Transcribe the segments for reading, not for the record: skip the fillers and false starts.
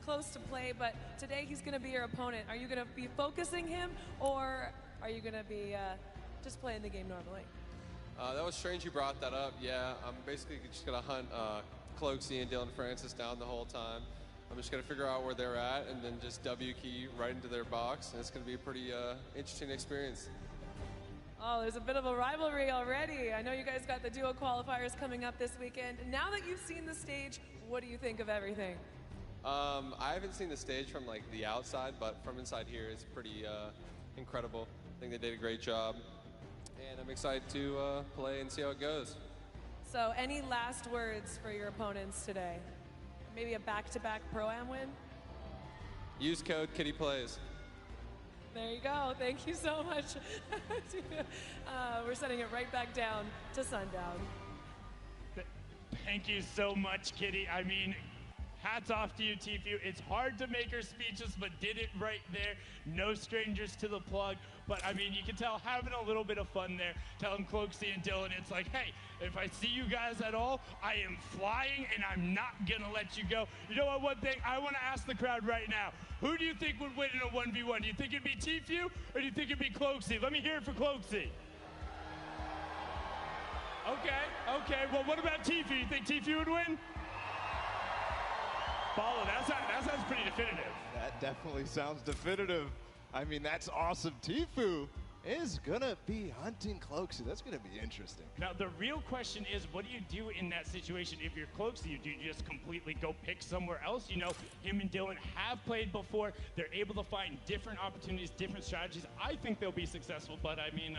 close to play, but today he's going to be your opponent. Are you going to be focusing him, or are you going to be just playing the game normally? That was strange you brought that up. Yeah, I'm basically just going to hunt Cloakzy and Dylan Francis down the whole time. I'm just going to figure out where they're at and then just W key right into their box, and it's going to be a pretty interesting experience. Oh, there's a bit of a rivalry already. I know you guys got the duo qualifiers coming up this weekend. Now that you've seen the stage, what do you think of everything? I haven't seen the stage from like the outside, but from inside here, it's pretty incredible. I think they did a great job, and I'm excited to play and see how it goes. So, any last words for your opponents today? Maybe a back-to-back Pro-Am win? Use code KittyPlays. There you go. Thank you so much. We're sending it right back down to Sundown. Thank you so much, Kitty. I mean, hats off to you, Tfue. It's hard to make her speeches, but did it right there. No strangers to the plug. But, I mean, you can tell having a little bit of fun there. Telling Cloakzy and Dylan, it's like, hey, if I see you guys at all, I am flying, and I'm not going to let you go. You know what, one thing? I want to ask the crowd right now. Who do you think would win in a 1v1? Do you think it'd be Tfue, or do you think it'd be Cloakzy? Let me hear it for Cloakzy. Okay. Well, what about Tfue? You think Tfue would win? Bala, that sounds pretty definitive. That definitely sounds definitive. I mean, that's awesome. Tfue is going to be hunting Cloakzy. That's going to be interesting. Now, the real question is, what do you do in that situation if you're Cloakzy? Do you just completely go pick somewhere else? You know, him and Dylan have played before. They're able to find different opportunities, different strategies. I think they'll be successful, but I mean,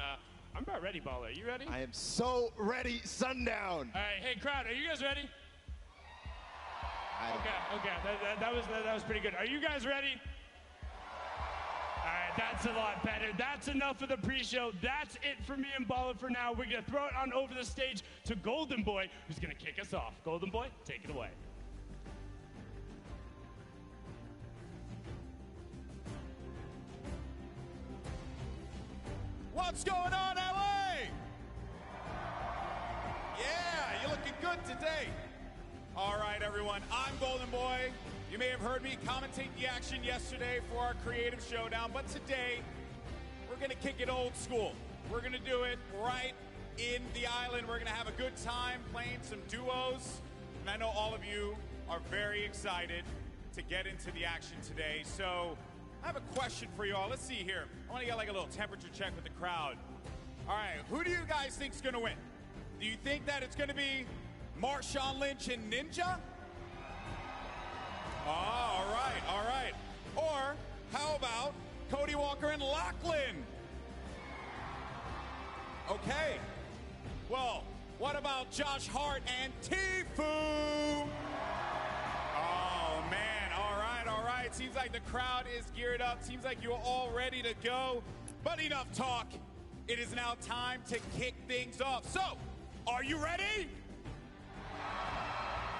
I'm about ready, Bala. Are you ready? I am so ready, Sundown. All right, hey, crowd, are you guys ready? Okay, that was pretty good. Are you guys ready? All right, that's a lot better. That's enough of the pre-show. That's it for me and Bala for now. We're going to throw it on over the stage to Golden Boy, who's going to kick us off. Golden Boy, take it away. What's going on, LA? Yeah, you're looking good today. All right, everyone, I'm Golden Boy. You may have heard me commentate the action yesterday for our creative showdown, but today we're going to kick it old school. We're going to do it right in the island. We're going to have a good time playing some duos, and I know all of you are very excited to get into the action today. So I have a question for you all. Let's see here. I want to get like a little temperature check with the crowd. All right, who do you guys think is going to win? Do you think that it's going to be Marshawn Lynch and Ninja? Oh, all right. Or how about Cody Walker and Lachlan? Okay. Well, what about Josh Hart and Tfue? Oh, man. All right. Seems like the crowd is geared up. Seems like you're all ready to go. But enough talk. It is now time to kick things off. So, are you ready?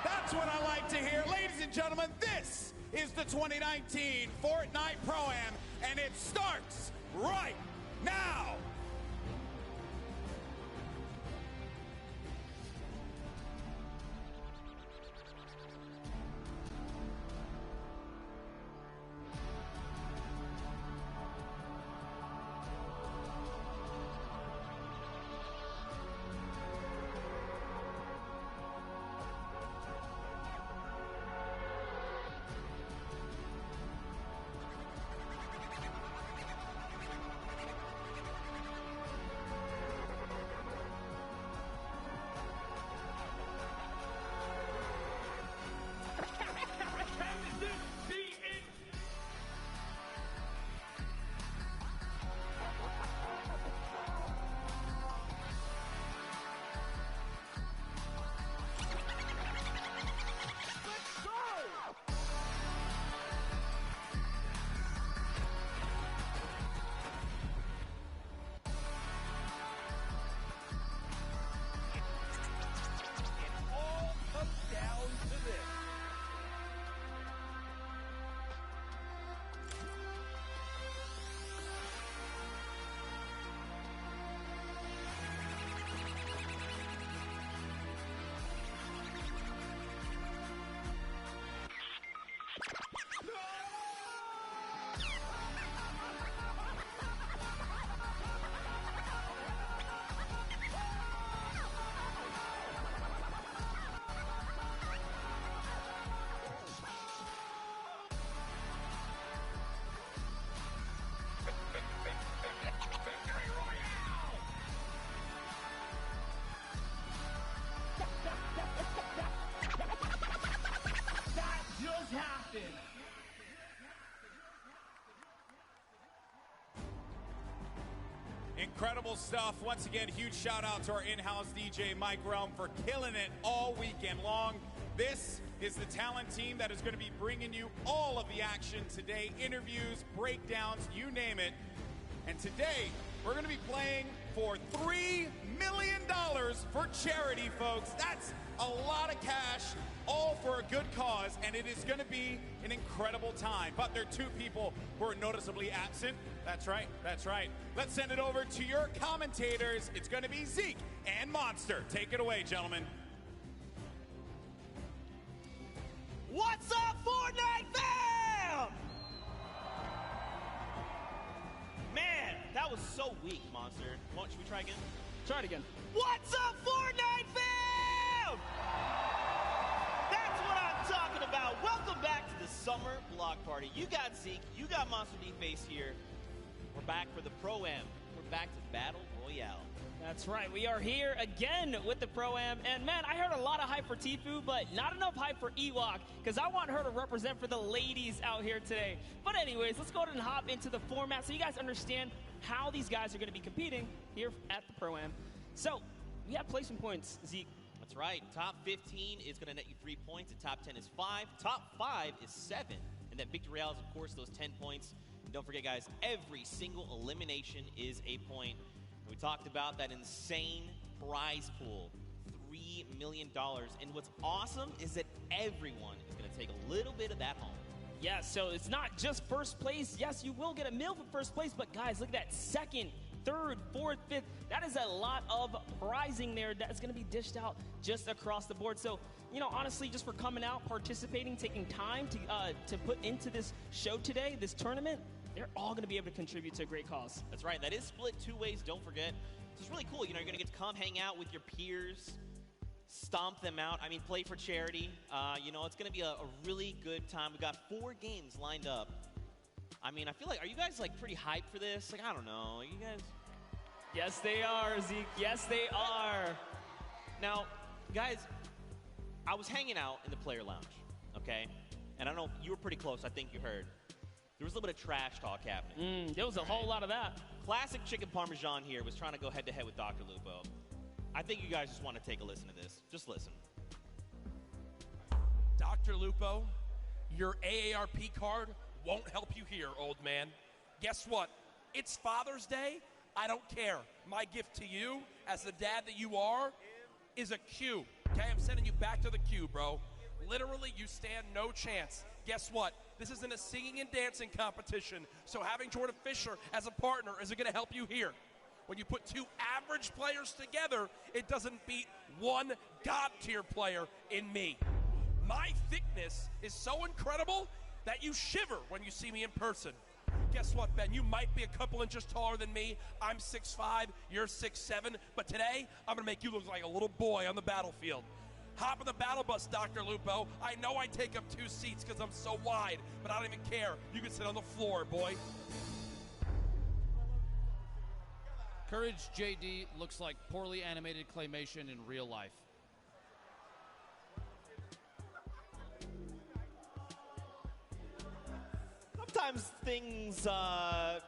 That's what I like to hear. Ladies and gentlemen, this is the 2019 Fortnite Pro-Am, and it starts right now. Incredible stuff. Once again, huge shout out to our in-house DJ, Mike Realm, for killing it all weekend long. This is the talent team that is going to be bringing you all of the action today. Interviews, breakdowns, you name it. And today, we're going to be playing for $3 million for charity, folks. That's a lot of cash, all for a good cause, and it is going to be an incredible time. But there are two people who are noticeably absent. That's right, that's right. Let's send it over to your commentators. It's going to be Zeke and Monster. Take it away, gentlemen. What's up, Fortnite fam? Man, that was so weak, Monster. Should we try again? Try it again. What's up, Fortnite fam? That's what I'm talking about. Welcome back to the Summer Block Party. You got Zeke, you got Monster D-Face here. We're back for the Pro-Am. We're back to Battle Royale. That's right. We are here again with the Pro-Am. And, man, I heard a lot of hype for Tfue, but not enough hype for Ewok, because I want her to represent for the ladies out here today. But anyways, let's go ahead and hop into the format so you guys understand how these guys are going to be competing here at the Pro-Am. So, we have placement points, Zeke. That's right. Top 15 is going to net you 3 points. The top 10 is 5. Top 5 is 7. And then Victory Royale is, of course, those 10 points. And don't forget, guys, every single elimination is a point. We talked about that insane prize pool, $3 million. And what's awesome is that everyone is going to take a little bit of that home. Yeah, so it's not just first place. Yes, you will get a meal for first place, but guys, look at that second, third, fourth, fifth. That is a lot of prizing there that's going to be dished out just across the board. So, you know, honestly, just for coming out, participating, taking time to put into this show today, this tournament, they're all going to be able to contribute to a great cause. That's right. That is split 2 ways, don't forget. So it's really cool. You know, you're going to get to come hang out with your peers, stomp them out. I mean, play for charity. You know, it's going to be a really good time. We've got 4 games lined up. I mean, I feel like, are you guys, like, pretty hyped for this? Like, I don't know. You guys? Yes, they are, Zeke. Yes, they are. Now, guys, I was hanging out in the player lounge, okay? And I don't know, you were pretty close. I think you heard. There was a little bit of trash talk happening. There was a whole lot of that. Classic Chicken Parmesan here was trying to go head-to-head with Dr. Lupo. I think you guys just want to take a listen to this. Just listen. Dr. Lupo, your AARP card won't help you here, old man. Guess what? It's Father's Day. I don't care. My gift to you, as the dad that you are, is a Q. Okay, I'm sending you back to the queue, bro. Literally, you stand no chance. Guess what? This isn't a singing and dancing competition, so having Jordan Fisher as a partner isn't going to help you here. When you put 2 average players together, it doesn't beat one God-tier player in me. My thickness is so incredible that you shiver when you see me in person. Guess what, Ben? You might be a couple inches taller than me. I'm 6'5", you're 6'7", but today, I'm going to make you look like a little boy on the battlefield. Hop in the battle bus, Dr. Lupo. I know I take up 2 seats because I'm so wide, but I don't even care. You can sit on the floor, boy. Courage JD looks like poorly animated claymation in real life. Sometimes things, that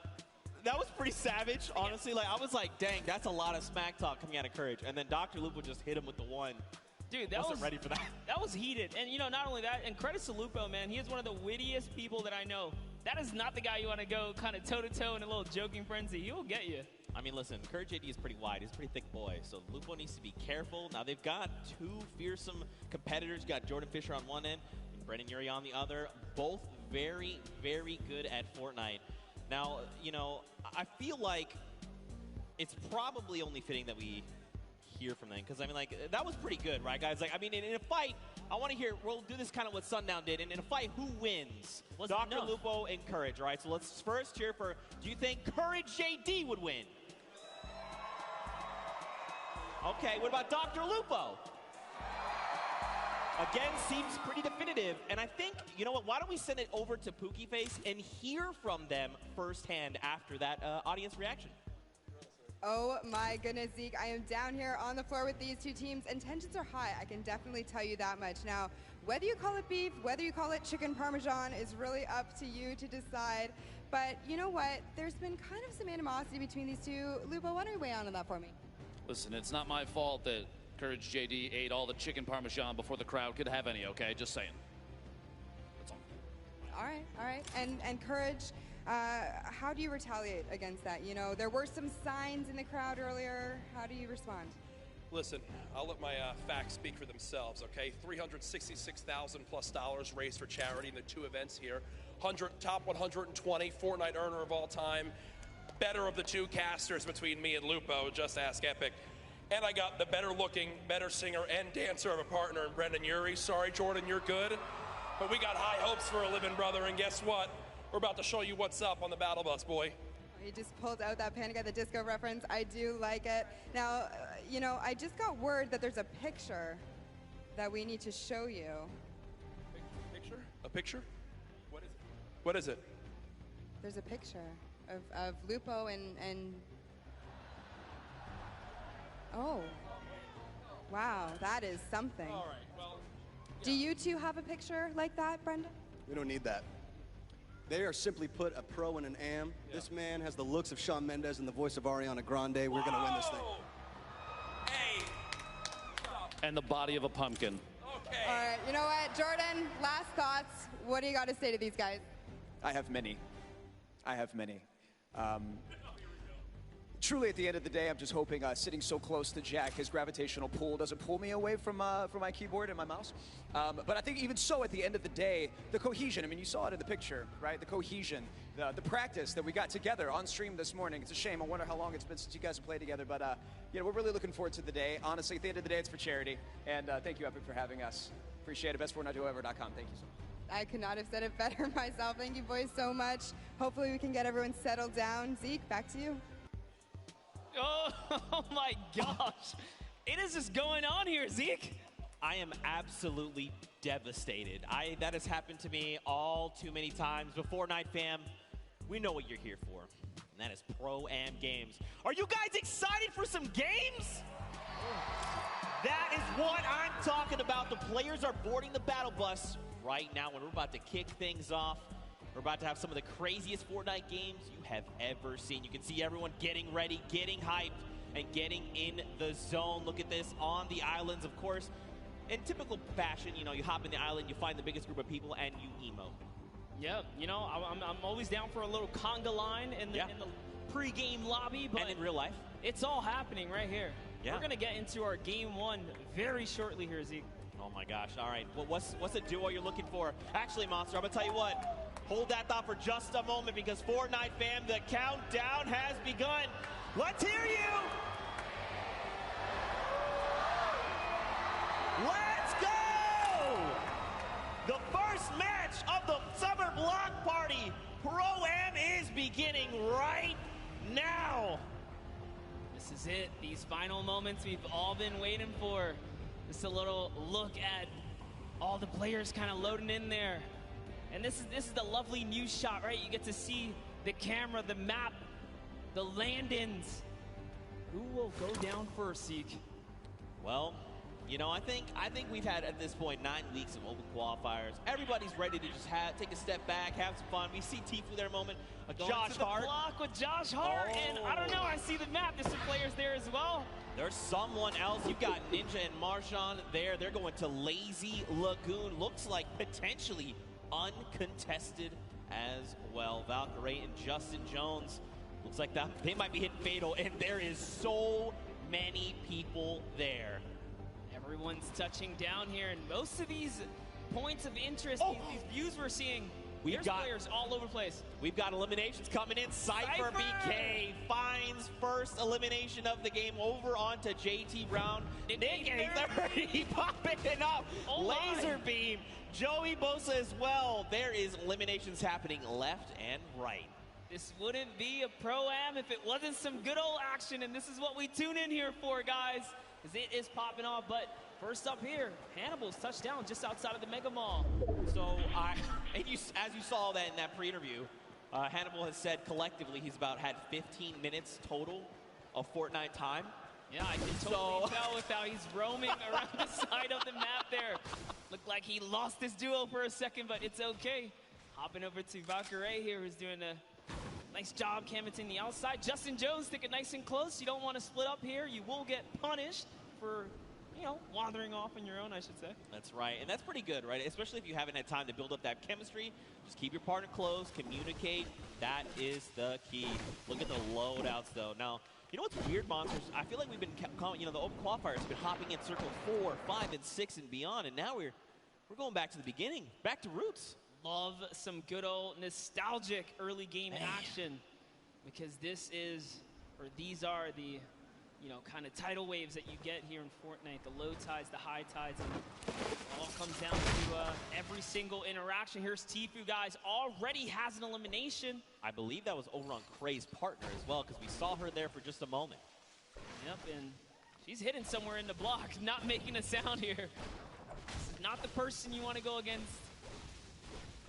was pretty savage, honestly. Like, I was like, dang, that's a lot of smack talk coming out of Courage. And then Dr. Lupo just hit him with the one. Dude, that wasn't ready for that. That was heated. And, you know, not only that, and credits to Lupo, man. He is one of the wittiest people that I know. That is not the guy you want to go kind of toe-to-toe in a little joking frenzy. He will get you. I mean, listen, Courage JD is pretty wide. He's a pretty thick boy. So Lupo needs to be careful. Now, they've got 2 fearsome competitors. You got Jordan Fisher on one end and Brendan Urie on the other. Both very, very good at Fortnite. Now, you know, I feel like it's probably only fitting that we hear from them, because I mean, like, that was pretty good, right, guys? Like, I mean, in a fight, I want to hear, we'll do this kind of what Sundown did, and in a fight, who wins? Dr. Lupo and Courage, right? So let's first cheer for, do you think Courage JD would win? Okay, what about Dr. Lupo? Again, seems pretty definitive, and I think, you know what, why don't we send it over to Pookie Face and hear from them firsthand after that audience reaction? Oh my goodness, Zeke, I am down here on the floor with these 2 teams, and tensions are high. I can definitely tell you that much. Now, Whether you call it beef, whether you call it chicken parmesan is really up to you to decide. But you know what? There's been kind of some animosity between these two. Lupo, why don't you weigh on that for me? Listen, it's not my fault that Courage JD ate all the chicken parmesan before the crowd could have any, okay? Just saying. That's all. All right. And Courage, how do you retaliate against that? You know, there were some signs in the crowd earlier. How do you respond? Listen, I'll let my facts speak for themselves, okay? $366,000+ raised for charity in the two events here. Top 120 Fortnite earner of all time. Better of the two casters between me and Lupo, just ask Epic. And I got the better looking, better singer and dancer of a partner in Brendan Urie. Sorry, Jordan, you're good. But we got high hopes for a living brother, and guess what? We're about to show you what's up on the battle bus, boy. You just pulled out that Panic at the Disco reference. I do like it. Now, you know, I just got word that there's a picture that we need to show you. Picture? A picture? What is it? There's a picture of Lupo and oh, wow, that is something. All right, well. Yeah. Do you two have a picture like that, Brenda? We don't need that. They are simply put a pro and an am. Yeah. This man has the looks of Shawn Mendes and the voice of Ariana Grande. We're going to win this thing. Hey. And the body of a pumpkin. Okay. All right, you know what, Jordan, last thoughts. What do you got to say to these guys? I have many. Truly, at the end of the day, I'm just hoping sitting so close to Jack, his gravitational pull doesn't pull me away from my keyboard and my mouse. But I think even so, at the end of the day, the cohesion, I mean, you saw it in the picture, right? The cohesion, the practice that we got together on stream this morning. It's a shame. I wonder how long it's been since you guys have played together. But, we're really looking forward to the day. Honestly, at the end of the day, it's for charity. And thank you, Epic, for having us. Appreciate it. BestFortniteDuoEver.com. Thank you so much. I could not have said it better myself. Thank you boys so much. Hopefully we can get everyone settled down. Zeke, back to you. Oh my gosh. It is just going on here, Zeke. I am absolutely devastated. That has happened to me all too many times. Before Night Fam, we know what you're here for, and that is Pro-Am Games. Are you guys excited for some games? That is what I'm talking about. The players are boarding the battle bus right now, and we're about to kick things off. We're about to have some of the craziest Fortnite games you have ever seen. You can see everyone getting ready, getting hyped, and getting in the zone. Look at this on the islands, of course. In typical fashion, you hop in the island, you find the biggest group of people, and you emote. Yeah, I'm always down for a little conga line in the pre-game lobby. But and in real life. It's all happening right here. Yeah. We're going to get into our game one very shortly here, Zeke. Oh my gosh, all right. Well, what's a duo you're looking for? Actually, Monster, I'm gonna tell you what. Hold that thought for just a moment, because Fortnite fam, the countdown has begun. Let's hear you! Let's go! The first match of the Summer Block Party Pro-Am is beginning right now. This is it. These final moments we've all been waiting for. Just a little look at all the players kind of loading in there. And this is the lovely news shot, right? You get to see the camera, the map, the land-ins. Who will go down first, Zeke? Well, I think we've had at this point 9 weeks of open qualifiers. Everybody's ready to just take a step back, have some fun. We see Tfue there a moment. Josh Hart. Block with Josh Hart, and I don't know. I see the map. There's some players there as well. There's someone else. You've got Ninja and Marshawn there. They're going to Lazy Lagoon. Looks like potentially uncontested as well. Valkyrie and Justin Jones. Looks like they might be hitting fatal, and there is so many people there. Everyone's touching down here, and most of these points of interest, these views we're seeing, there's players all over the place. We've got eliminations coming in. Cypher BK finds first elimination of the game over onto JT Brown. Nick A30 popping it up. Laser Beam. Joey Bosa as well. There is eliminations happening left and right. This wouldn't be a Pro-Am if it wasn't some good old action, and this is what we tune in here for, guys, because it is popping off. But first up here, Hannibal's touchdown just outside of the Mega Mall. So, as you saw that in that pre-interview, Hannibal has said collectively he's had 15 minutes total of Fortnite time. Yeah, I can totally tell with how he's roaming around the side of the map there. Looked like he lost his duo for a second, but it's okay. Hopping over to Valkyrae here, who's doing a nice job canvassing the outside. Justin Jones sticking nice and close. You don't want to split up here. You will get punished for, you know, wandering off on your own, I should say. That's right, and that's pretty good, right? Especially if you haven't had time to build up that chemistry. Just keep your partner close, communicate. That is the key. Look at the loadouts, though. Now, you know what's weird, Monsters? I feel like we've been, you know, the open qualifiers have been hopping in circle 4, 5, and 6 and beyond, and now we're going back to the beginning, back to roots. Love some good old nostalgic early game action, because these are the, you know, kind of tidal waves that you get here in Fortnite. The low tides, the high tides, and it all comes down to every single interaction. Here's Tfue, guys, already has an elimination. I believe that was over on Kray's partner as well, because we saw her there for just a moment. Yep, and she's hidden somewhere in the block, not making a sound here. This is not the person you want to go against.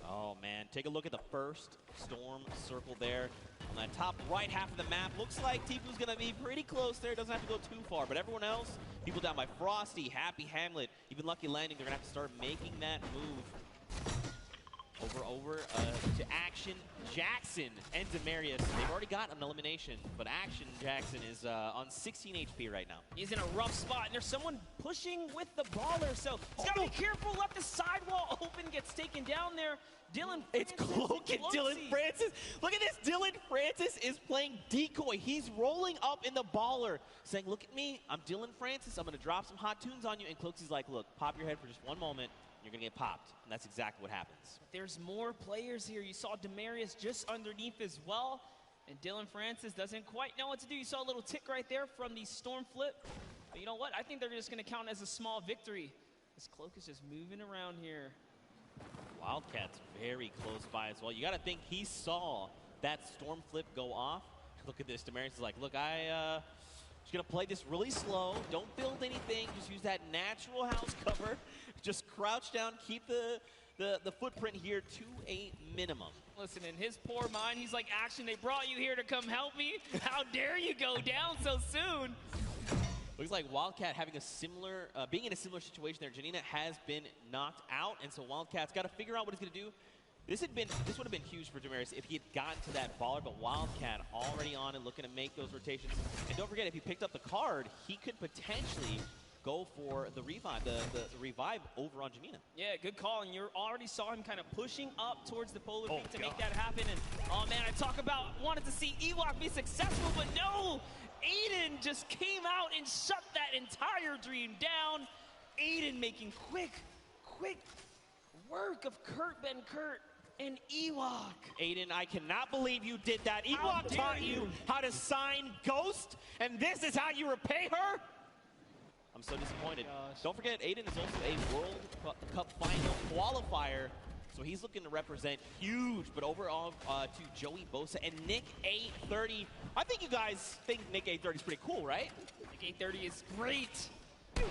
Oh, man. Take a look at the first storm circle there. On that top right half of the map, looks like Tfue's going to be pretty close there. Doesn't have to go too far. But everyone else, people down by Frosty, Happy Hamlet, even Lucky Landing, they're going to have to start making that move. Over to Action Jackson and Demarius. They've already got an elimination, but Action Jackson is on 16 HP right now. He's in a rough spot, and there's someone pushing with the baller, so he's got to be careful. Left the sidewall open, gets taken down there. Dylan Francis. It's Cloak and Dylan Francis. Look at this. Dylan Francis is playing decoy. He's rolling up in the baller, saying, look at me. I'm Dylan Francis. I'm going to drop some hot tunes on you. And Cloaksy's like, look, pop your head for just one moment. You're going to get popped. And that's exactly what happens. There's more players here. You saw Demarius just underneath as well. And Dylan Francis doesn't quite know what to do. You saw a little tick right there from the storm flip. But you know what? I think they're just going to count as a small victory. This Cloak is just moving around here. Wildcat's very close by as well. You got to think he saw that storm flip go off. Look at this. Demarius is like, look, just going to play this really slow. Don't build anything. Just use that natural house cover. Just crouch down. Keep the footprint here to a minimum. Listen, in his poor mind, he's like, Action, they brought you here to come help me? How dare you go down so soon? Looks like Wildcat having a similar, being in a similar situation there. Janina has been knocked out, and so Wildcat's got to figure out what he's going to do. This would have been huge for Demarius if he had gotten to that baller, but Wildcat already on and looking to make those rotations. And don't forget, if he picked up the card, he could potentially go for the revive, the revive over on Janina. Yeah, good call, and you already saw him kind of pushing up towards the polar peak to make that happen. And oh man, I talk about wanted to see Ewok be successful, but no! Aiden just came out and shut that entire dream down. Aiden making quick work of Kurt Benkert and Ewok. Aiden, I cannot believe you did that. Ewok taught you how to sign Ghost, and this is how you repay her? I'm so disappointed. Don't forget, Aiden is also a World Cup final qualifier, so he's looking to represent huge. But overall, to Joey Bosa and Nick 830. I think you guys think Nick 830 is pretty cool, right? Nick 830 is great.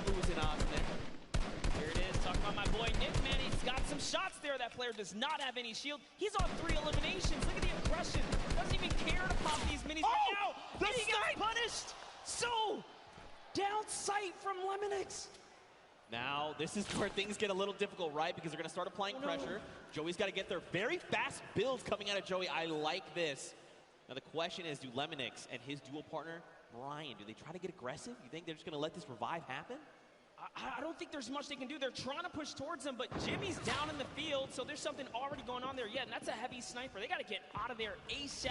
Losing on there. Here it is, talking about my boy Nick, man. He's got some shots there. That player does not have any shield. He's on 3 eliminations. Look at the aggression. Doesn't even care to pop these minis right now. The and he gets punished. So, down sight from Lemonix. Now, this is where things get a little difficult, right? Because they're going to start applying pressure. Joey's got to get their very fast builds coming out of Joey. I like this. Now, the question is, do Lemonix and his dual partner, Brian, do they try to get aggressive? You think they're just going to let this revive happen? I don't think there's much they can do. They're trying to push towards them, but Jimmy's down in the field, so there's something already going on there. Yeah, and that's a heavy sniper. They got to get out of there ASAP.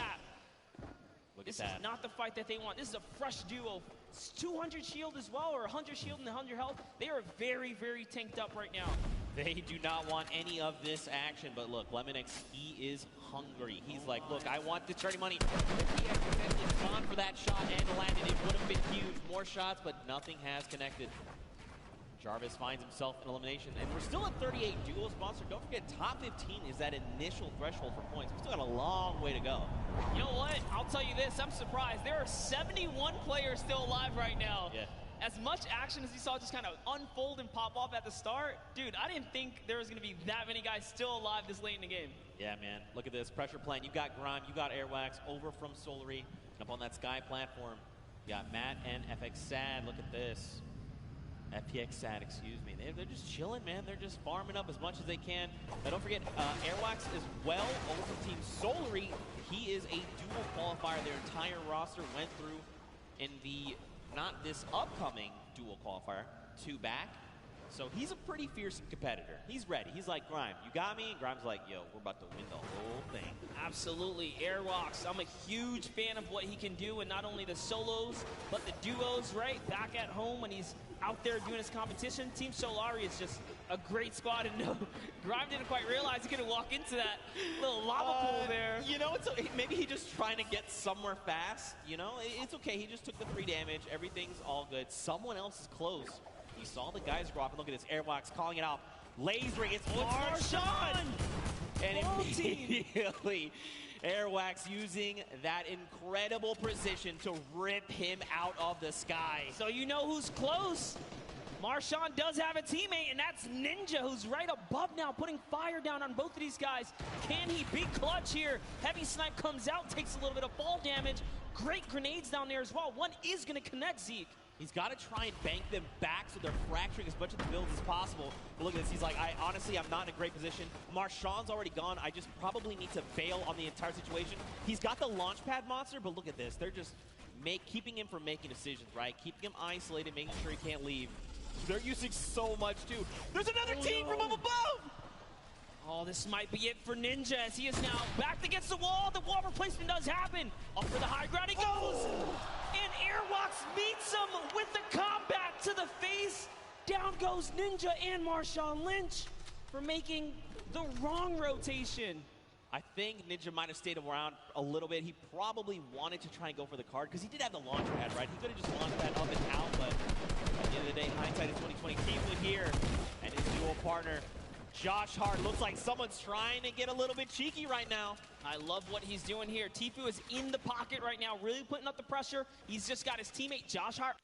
This is not the fight that they want. This is a fresh duo. It's 200 shield as well, or 100 shield and 100 health. They are very, very tanked up right now. They do not want any of this action, but look, Lemonix, he is hungry. He's like, look, I want the charity money. If he had potentially gone for that shot and landed, it would have been huge. More shots, but nothing has connected. Jarvis finds himself in elimination, and we're still at 38 duo sponsor. Don't forget, top 15 is that initial threshold for points. We still got a long way to go. You know what? I'll tell you this. I'm surprised. There are 71 players still alive right now. Yeah. As much action as you saw just kind of unfold and pop off at the start, dude, I didn't think there was going to be that many guys still alive this late in the game. Yeah, man. Look at this. Pressure playing. You got Grime. You got Airwax over from Solary up on that Sky platform. Got Matt and FX Sad. Look at this. FPX Sad, excuse me. They're just chilling, man. They're just farming up as much as they can. Now, don't forget, Airwax as well over from Team Solary. He is a dual qualifier. Their entire roster went through in the, not this upcoming dual qualifier, 2 back. So he's a pretty fearsome competitor. He's ready. He's like, Grime, you got me? And Grime's like, yo, we're about to win the whole thing. Absolutely. Airwalks, I'm a huge fan of what he can do, and not only the solos, but the duos, right? Back at home when he's out there doing his competition. Team Solary is just a great squad, and no, Grime didn't quite realize he could walk into that little lava pool there. You know, maybe he's just trying to get somewhere fast. You know, it's okay. He just took the 3 damage. Everything's all good. Someone else is close. He saw the guys drop, and look at this. Airwalks calling it out. Lasering, it's Marshawn! And immediately, Airwax using that incredible precision to rip him out of the sky. So you know who's close. Marshawn does have a teammate, and that's Ninja, who's right above now, putting fire down on both of these guys. Can he be clutch here? Heavy Snipe comes out, takes a little bit of fall damage. Great grenades down there as well. One is going to connect Zeke. He's got to try and bank them back so they're fracturing as much of the builds as possible. But look at this. He's like, honestly, I'm not in a great position. Marshawn's already gone. I just probably need to bail on the entire situation. He's got the launch pad monster, but look at this. They're just keeping him from making decisions, right? Keeping him isolated, making sure he can't leave. They're using so much, too. There's another team from up above! Oh, this might be it for Ninja as he is now backed against the wall. The wall replacement does happen. Up for the high ground he goes. And Airwalks meets him with the combat to the face. Down goes Ninja and Marshawn Lynch for making the wrong rotation. I think Ninja might have stayed around a little bit. He probably wanted to try and go for the card because he did have the launch pad, right? He could have just launched that up and out, but at the end of the day, hindsight is 2020. Teamwood here and his dual partner, Josh Hart. Looks like someone's trying to get a little bit cheeky right now. I love what he's doing here. Tfue is in the pocket right now, really putting up the pressure. He's just got his teammate, Josh Hart,